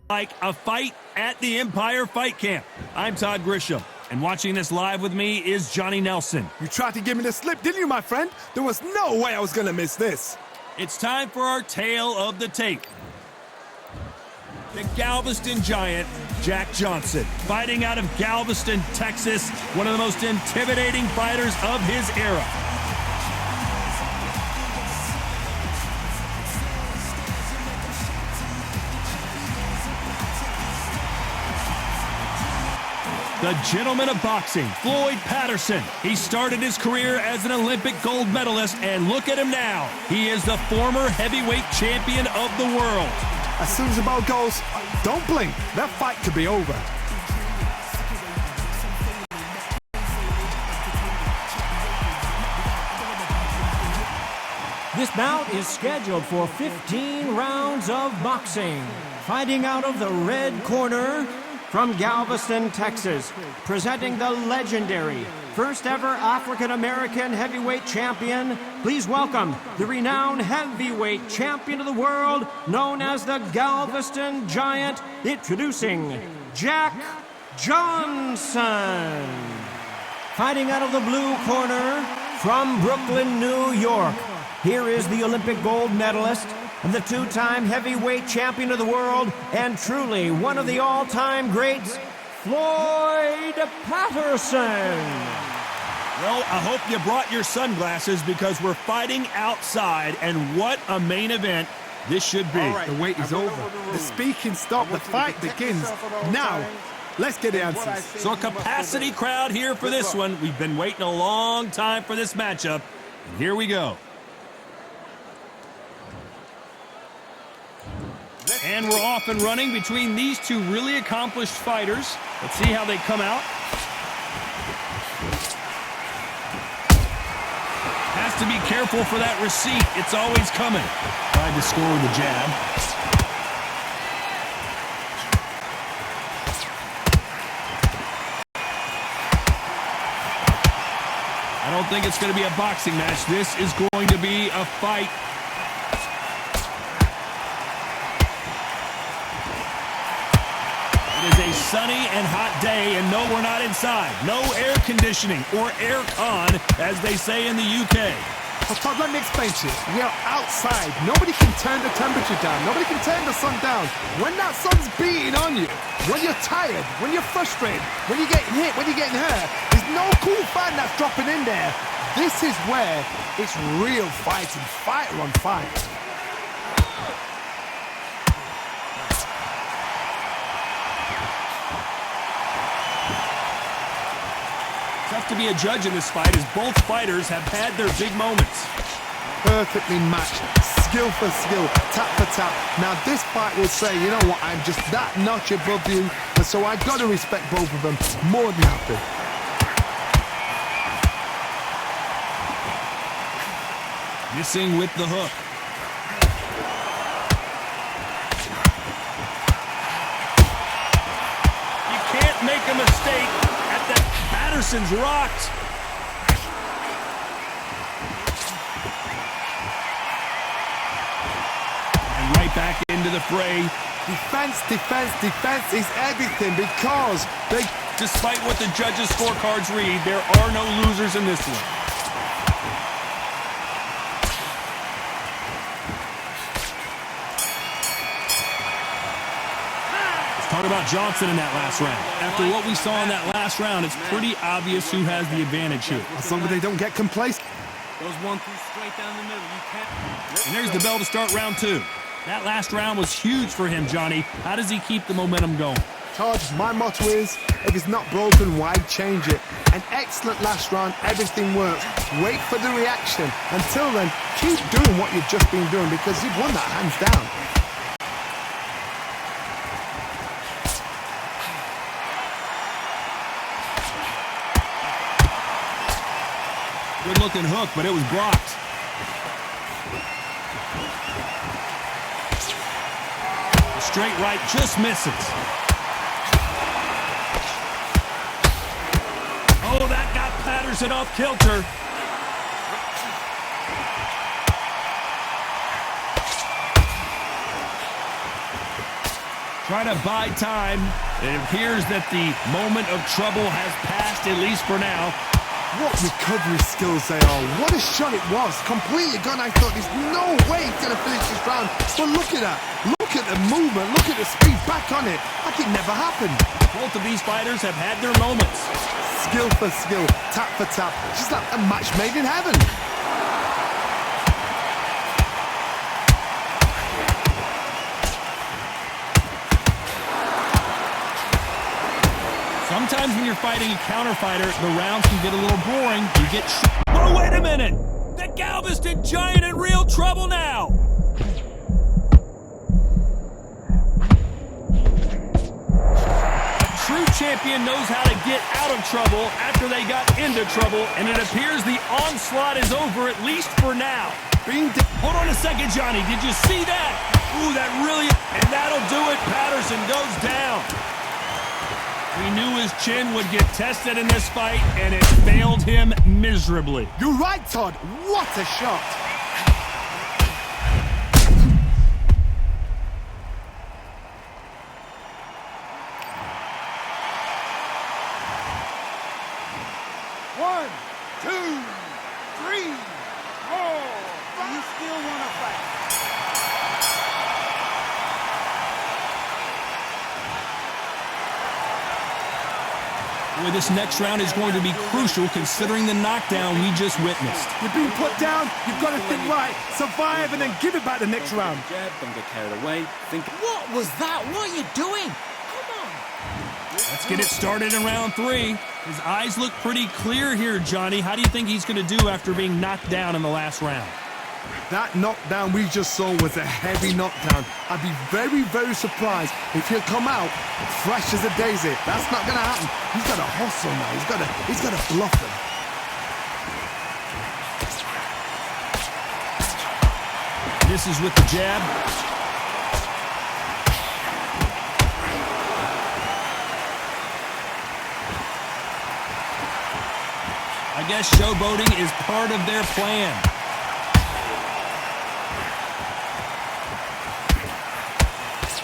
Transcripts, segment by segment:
like a fight at the Empire Fight Camp. I'm Todd Grisham, and watching this live with me is Johnny Nelson. You tried to give me the slip, didn't you, my friend? There was no way I was going to miss this. It's time for our tale of the tape. The Galveston Giant, Jack Johnson, fighting out of Galveston, Texas, one of the most intimidating fighters of his era. The gentleman of boxing, Floyd Patterson. He started his career as an Olympic gold medalist, and look at him now. He is the former heavyweight champion of the world. As soon as the bell goes, don't blink. That fight could be over. This bout is scheduled for 15 rounds of boxing. Fighting out of the red corner, from Galveston, Texas, presenting the legendary first ever African-American heavyweight champion, please welcome the renowned heavyweight champion of the world, known as the Galveston Giant, introducing Jack Johnson. Fighting out of the blue corner, from Brooklyn, New York, here is the Olympic gold medalist, the two-time heavyweight champion of the world, and truly one of the all-time greats, Floyd Patterson. Well, I hope you brought your sunglasses because we're fighting outside, and what a main event this should be. Right. The wait is over. The speaking stopped. The fight begins. Now, let's get the answers. So a capacity crowd here for this one. We've been waiting a long time for this matchup, and here we go. And we're off and running between these two really accomplished fighters. Let's see how they come out. Has to be careful for that receipt. It's always coming. Tried to score with a jab. I don't think it's going to be a boxing match. This is going to be a fight. It is a sunny and hot day, and no, we're not inside. No air conditioning, or air con, as they say in the UK. Well, Todd, let me explain to you. We are outside. Nobody can turn the temperature down. Nobody can turn the sun down. When that sun's beating on you, when you're tired, when you're frustrated, when you're getting hit, when you're getting hurt, there's no cool fan that's dropping in there. This is where it's real fighting, fighter on fight. Tough to be a judge in this fight as both fighters have had their big moments. Perfectly matched, skill for skill, tap for tap. Now this fight will say, you know what, I'm just that notch above you, and so I've got to respect both of them more than happy. Missing with the hook. You can't make a mistake at that. Patterson's rocked. And right back into the fray. Defense, defense, defense is everything because despite what the judges' scorecards read, there are no losers in this one. Talk about Johnson in that last round. After what we saw in that last round, it's pretty obvious who has the advantage here. As long as they don't get complacent. Goes one through straight down the middle. You can't. And there's the bell to start round two. That last round was huge for him, Johnny. How does he keep the momentum going? Todd, my motto is, if it's not broken, why change it? An excellent last round, everything works. Wait for the reaction. Until then, keep doing what you've just been doing because you've won that hands down. Good-looking hook, but it was blocked. The straight right just misses. Oh, that got Patterson off kilter. Trying to buy time. It appears that the moment of trouble has passed, at least for now. What recovery skills they are. What a shot it was. Completely gone. I thought there's no way he's going to finish this round. But look at that. Look at the movement. Look at the speed back on it. Like it never happened. Both of these fighters have had their moments. Skill for skill. Tap for tap. Just like a match made in heaven. Sometimes when you're fighting a counter fighter, the rounds can get a little boring. You get... Oh, wait a minute! The Galveston Giant in real trouble now! A true champion knows how to get out of trouble after they got into trouble, and it appears the onslaught is over, at least for now. Hold on a second, Johnny. Did you see that? Ooh, that really... And that'll do it. Patterson goes down. We knew his chin would get tested in this fight, and it failed him miserably. You're right, Todd. What a shot. One, two, three, four. Do you still want to fight? Boy, this next round is going to be crucial considering the knockdown we just witnessed. You've been put down, you've got to think right, survive, and then give it back the next round. Jab, don't get carried away. What was that? What are you doing? Come on. Let's get it started in round 3. His eyes look pretty clear here, Johnny. How do you think he's going to do after being knocked down in the last round? That knockdown we just saw was a heavy knockdown. I'd be very, very surprised if he'll come out fresh as a daisy. That's not going to happen. He's got to hustle now. He's got to bluff him. This is with the jab. I guess showboating is part of their plan.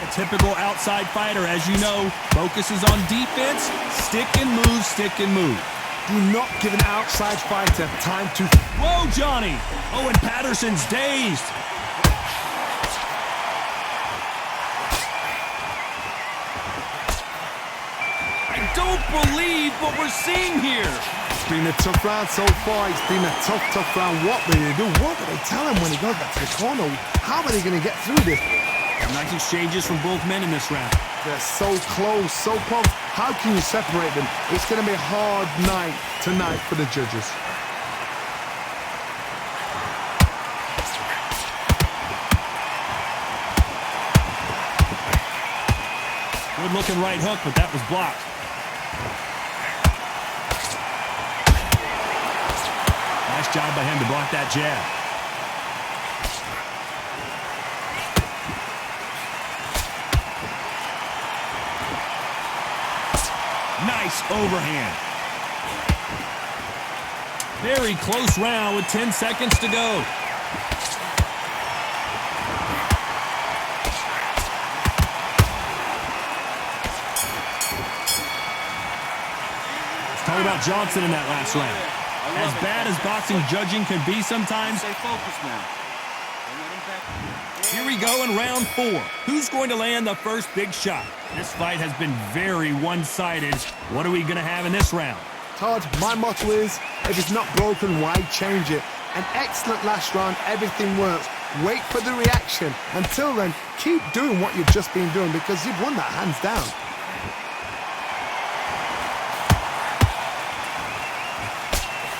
A typical outside fighter, as you know, focuses on defense, stick and move, stick and move. Do not give an outside fighter time to... Whoa, Johnny! Oh, and Patterson's dazed. I don't believe what we're seeing here. It's been a tough round so far. It's been a tough, tough round. What will they do? What will they tell him when he goes back to the corner? How are they going to get through this? Nice exchanges from both men in this round. They're so close, so close. How can you separate them? It's going to be a hard night tonight for the judges. Good looking right hook, but that was blocked. Nice job by him to block that jab. Nice overhand. Very close round with 10 seconds to go. Let's talk about Johnson in that last round. As bad as boxing judging can be sometimes, Stay focused now. here we go in round 4. Who's going to land the first big shot? This fight has been very one-sided. What are we going to have in this round? Todd, my motto is, if it's not broken, why change it? An excellent last round, everything works. Wait for the reaction. Until then, keep doing what you've just been doing because you've won that hands down.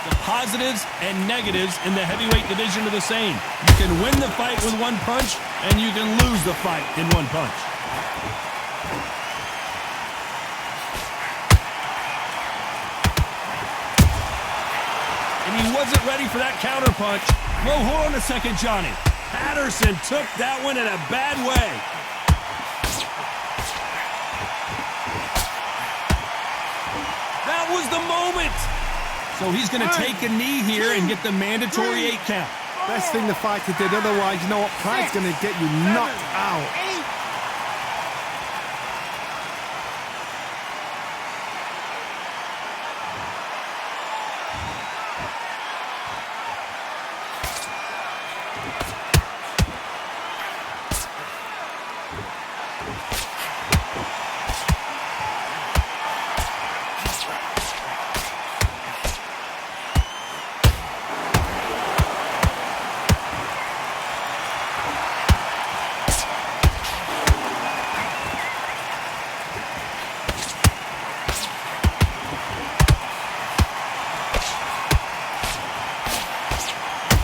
The positives and negatives in the heavyweight division are the same. You can win the fight with one punch, and you can lose the fight in one punch. And he wasn't ready for that counter punch. Whoa, hold on a second, Johnny. Patterson took that one in a bad way. That was the moment. So he's going to take a knee here and get the mandatory 8 count. Best thing the fighter did, otherwise, you know what? Pride's going to get you knocked out.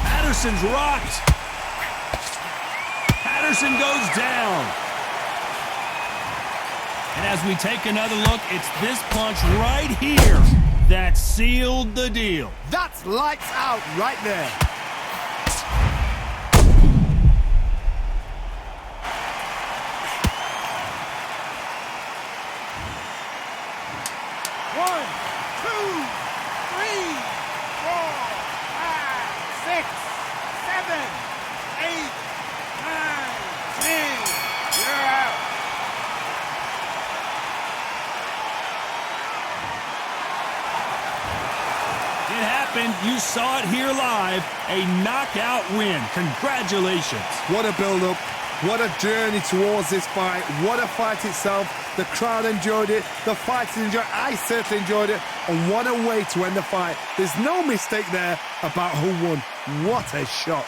Patterson's rocked. Patterson goes down. And as we take another look, it's this punch right here that sealed the deal. That's lights out right there. One, two, three, 4, 5, 6, 7, 8, 9, 10. You're out. It happened. You saw it here live. A knockout win. Congratulations. What a build-up. What a journey towards this fight. What a fight itself. The crowd enjoyed it. The fighters enjoyed it. I certainly enjoyed it. And what a way to end the fight. There's no mistake there about who won. What a shot.